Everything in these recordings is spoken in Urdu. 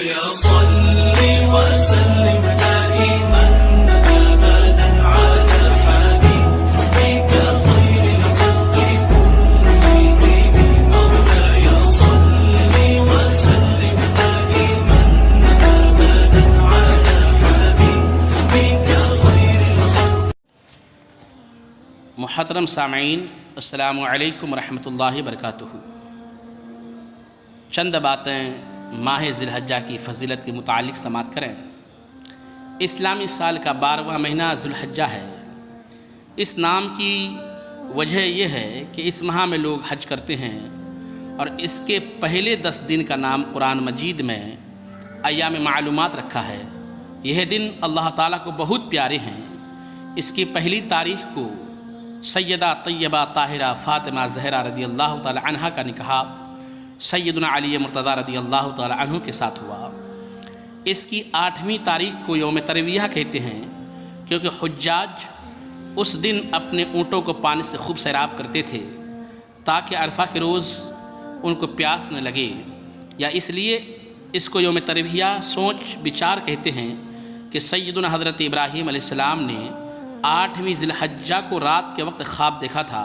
مولاي صل وسلم دائما أبدا على حبيبك خير الخلق كلهم. مولاي صل وسلم دائما أبدا على حبيبك خير الخلق. محترم سامعین، السلام علیکم ورحمۃ اللہ وبرکاتہ۔ چند باتیں ماہ ذی الحجہ کی فضیلت کے متعلق سماعت کریں۔ اسلامی سال کا 12واں مہینہ ذی الحجہ ہے۔ اس نام کی وجہ یہ ہے کہ اس ماہ میں لوگ حج کرتے ہیں، اور اس کے پہلے 10 دن کا نام قرآن مجید میں ایام معلومات رکھا ہے۔ یہ دن اللہ تعالیٰ کو بہت پیارے ہیں۔ اس کی پہلی تاریخ کو سیدہ طیبہ طاہرہ فاطمہ زہرا رضی اللہ تعالی عنہ کا نکاح سیدنا علی مرتضیٰ رضی اللہ تعالی عنہ کے ساتھ ہوا۔ اس کی 8ویں تاریخ کو یوم ترویہ کہتے ہیں، کیونکہ حجاج اس دن اپنے اونٹوں کو پانی سے خوب سیراب کرتے تھے تاکہ عرفہ کے روز ان کو پیاس نہ لگے، یا اس لیے اس کو یوم ترویہ سوچ بچار کہتے ہیں کہ سیدنا حضرت ابراہیم علیہ السلام نے 8ویں ذی الحجہ کو رات کے وقت خواب دیکھا تھا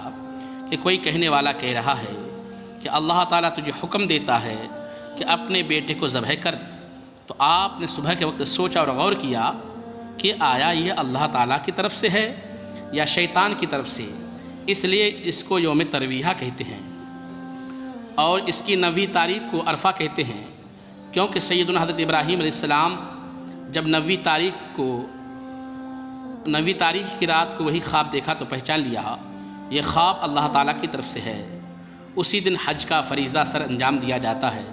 کہ کوئی کہنے والا کہہ رہا ہے کہ اللہ تعالیٰ تجھے حکم دیتا ہے کہ اپنے بیٹے کو ذبح کر۔ تو آپ نے صبح کے وقت سوچا اور غور کیا کہ آیا یہ اللہ تعالیٰ کی طرف سے ہے یا شیطان کی طرف سے، اس لیے اس کو یوم ترویہ کہتے ہیں۔ اور اس کی 9ویں تاریخ کو عرفہ کہتے ہیں، کیونکہ سیدنا حضرت ابراہیم علیہ السلام جب 9ویں تاریخ کی رات کو وہی خواب دیکھا تو پہچان لیا یہ خواب اللہ تعالیٰ کی طرف سے ہے۔ اسی دن حج کا فریضہ سر انجام دیا جاتا ہے۔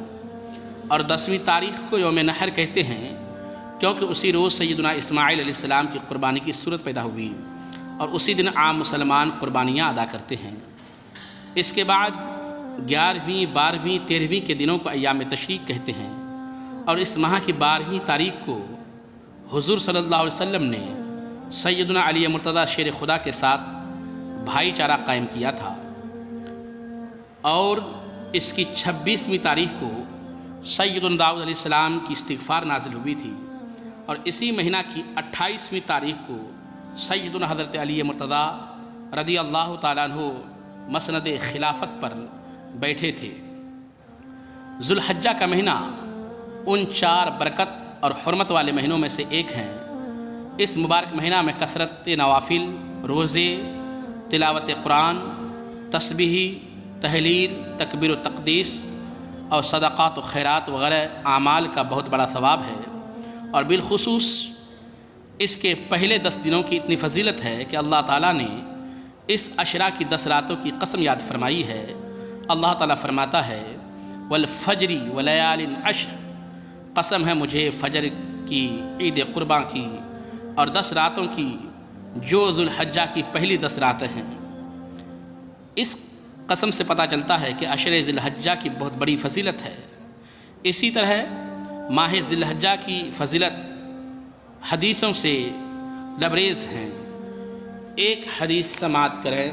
اور 10ویں تاریخ کو یوم نحر کہتے ہیں، کیونکہ اسی روز سیدنا اسماعیل علیہ السلام کی قربانی کی صورت پیدا ہوئی، اور اسی دن عام مسلمان قربانیاں ادا کرتے ہیں۔ اس کے بعد 11ویں، 12ویں، 13ویں کے دنوں کو ایام تشریق کہتے ہیں، اور اس ماہ کی 12ویں تاریخ کو حضور صلی اللہ علیہ وسلم نے سیدنا علی مرتضیٰ شیر خدا کے ساتھ بھائی چارہ قائم کیا تھا۔ اور اس کی 26ویں تاریخ کو سیدنا داؤد علیہ السلام کی استغفار نازل ہوئی تھی، اور اسی مہینہ کی 28ویں تاریخ کو سیدنا حضرت علی مرتضیٰ رضی اللہ تعالیٰ عنہ مسند خلافت پر بیٹھے تھے۔ ذو الحجہ کا مہینہ ان 4 برکت اور حرمت والے مہینوں میں سے ایک ہیں۔ اس مبارک مہینہ میں کثرت نوافل، روزے، تلاوت قرآن، تسبیح، تحلیل، تکبیر و تقدیس اور صدقات و خیرات وغیرہ اعمال کا بہت بڑا ثواب ہے۔ اور بالخصوص اس کے پہلے 10 دنوں کی اتنی فضیلت ہے کہ اللہ تعالیٰ نے اس عشرہ کی 10 راتوں کی قسم یاد فرمائی ہے۔ اللہ تعالیٰ فرماتا ہے والفجر ولیال عشر، قسم ہے مجھے فجر کی، عید قرباں کی، اور 10 راتوں کی جو ذو الحجہ کی پہلی 10 راتیں ہیں۔ اس قسم سے پتہ چلتا ہے کہ عشر ذی الحجہ کی بہت بڑی فضیلت ہے۔ اسی طرح ماہ ذی الحجہ کی فضیلت حدیثوں سے لبریز ہیں۔ ایک حدیث سماعت کریں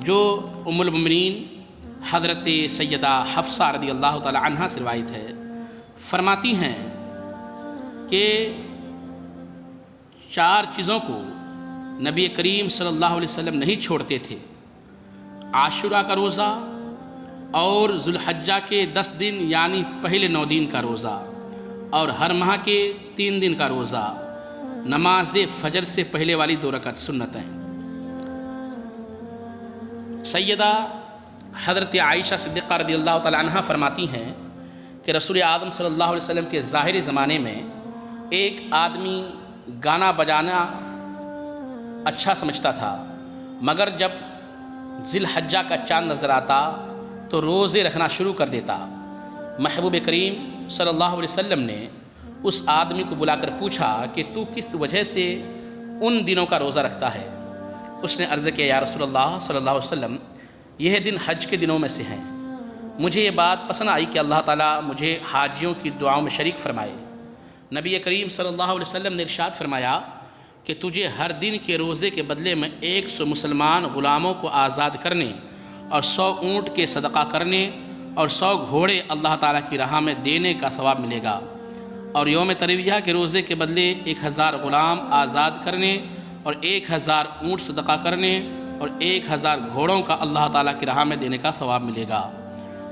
جو ام المؤمنین حضرت سیدہ حفصہ رضی اللہ تعالی عنہا سے روایت ہے۔ فرماتی ہیں کہ 4 چیزوں کو نبی کریم صلی اللہ علیہ وسلم نہیں چھوڑتے تھے: عاشوراء کا روزہ، اور ذو الحجہ کے 10 دن یعنی پہلے 9 دن کا روزہ، اور ہر ماہ کے 3 دن کا روزہ، نماز فجر سے پہلے والی 2 رکعت سنتیں۔ سیدہ حضرت عائشہ صدیقہ رضی اللہ تعالی عنہا فرماتی ہیں کہ رسول اعظم صلی اللہ علیہ وسلم کے ظاہری زمانے میں ایک آدمی گانا بجانا اچھا سمجھتا تھا، مگر جب ذی الحجہ کا چاند نظر آتا تو روزے رکھنا شروع کر دیتا۔ محبوب کریم صلی اللہ علیہ وسلم نے اس آدمی کو بلا کر پوچھا کہ تو کس وجہ سے ان دنوں کا روزہ رکھتا ہے؟ اس نے عرض کیا، یا رسول اللہ صلی اللہ علیہ وسلم، یہ دن حج کے دنوں میں سے ہیں۔ مجھے یہ بات پسند آئی کہ اللہ تعالیٰ مجھے حاجیوں کی دعاؤں میں شریک فرمائے۔ نبی کریم صلی اللہ علیہ وسلم نے ارشاد فرمایا کہ تجھے ہر دن کے روزے کے بدلے میں 100 مسلمان غلاموں کو آزاد کرنے اور 100 اونٹ کے صدقہ کرنے اور 100 گھوڑے اللہ تعالیٰ کی راہ میں دینے کا ثواب ملے گا، اور یوم ترویہ کے روزے کے بدلے 1000 غلام آزاد کرنے اور 1000 اونٹ صدقہ کرنے اور 1000 گھوڑوں کا اللہ تعالیٰ کی راہ میں دینے کا ثواب ملے گا،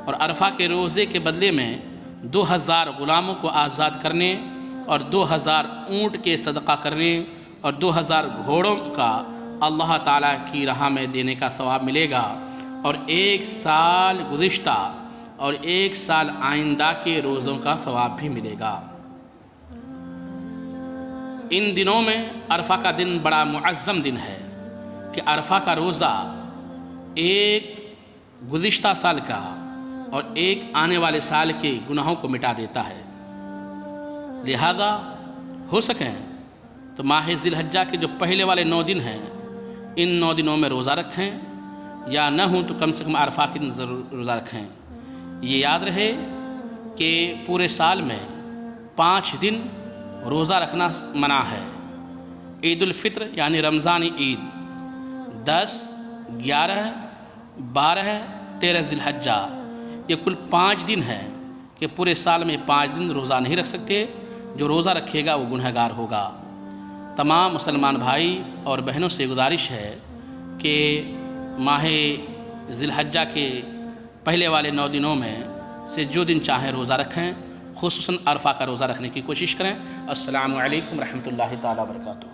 اور عرفہ کے روزے کے بدلے میں 2000 غلاموں کو آزاد کرنے اور 2000 اونٹ کے صدقہ کرنے اور 2000 گھوڑوں کا اللہ تعالیٰ کی راہ میں دینے کا ثواب ملے گا، اور 1 سال گزشتہ اور 1 سال آئندہ کے روزوں کا ثواب بھی ملے گا۔ ان دنوں میں عرفہ کا دن بڑا معظم دن ہے کہ عرفہ کا روزہ ایک گزشتہ سال کا اور ایک آنے والے سال کے گناہوں کو مٹا دیتا ہے، لہذا ہو سکیں تو ماہ ذی الحجہ کے جو پہلے والے 9 دن ہیں ان 9 دنوں میں روزہ رکھیں، یا نہ ہوں تو کم سے کم عرفہ کے دن ضرور روزہ رکھیں۔ یہ یاد رہے کہ پورے سال میں 5 دن روزہ رکھنا منع ہے۔ عید الفطر یعنی رمضان عید 10، 11، 12، 13 ذی الحجہ، یہ کل 5 دن ہیں کہ پورے سال میں 5 دن روزہ نہیں رکھ سکتے۔ جو روزہ رکھے گا وہ گنہگار ہوگا۔ تمام مسلمان بھائی اور بہنوں سے گزارش ہے کہ ماہ ذی الحجہ کے پہلے والے 9 دنوں میں سے جو دن چاہیں روزہ رکھیں، خصوصاً عرفہ کا روزہ رکھنے کی کوشش کریں۔ السلام علیکم ورحمۃ اللہ تعالیٰ وبرکاتہ۔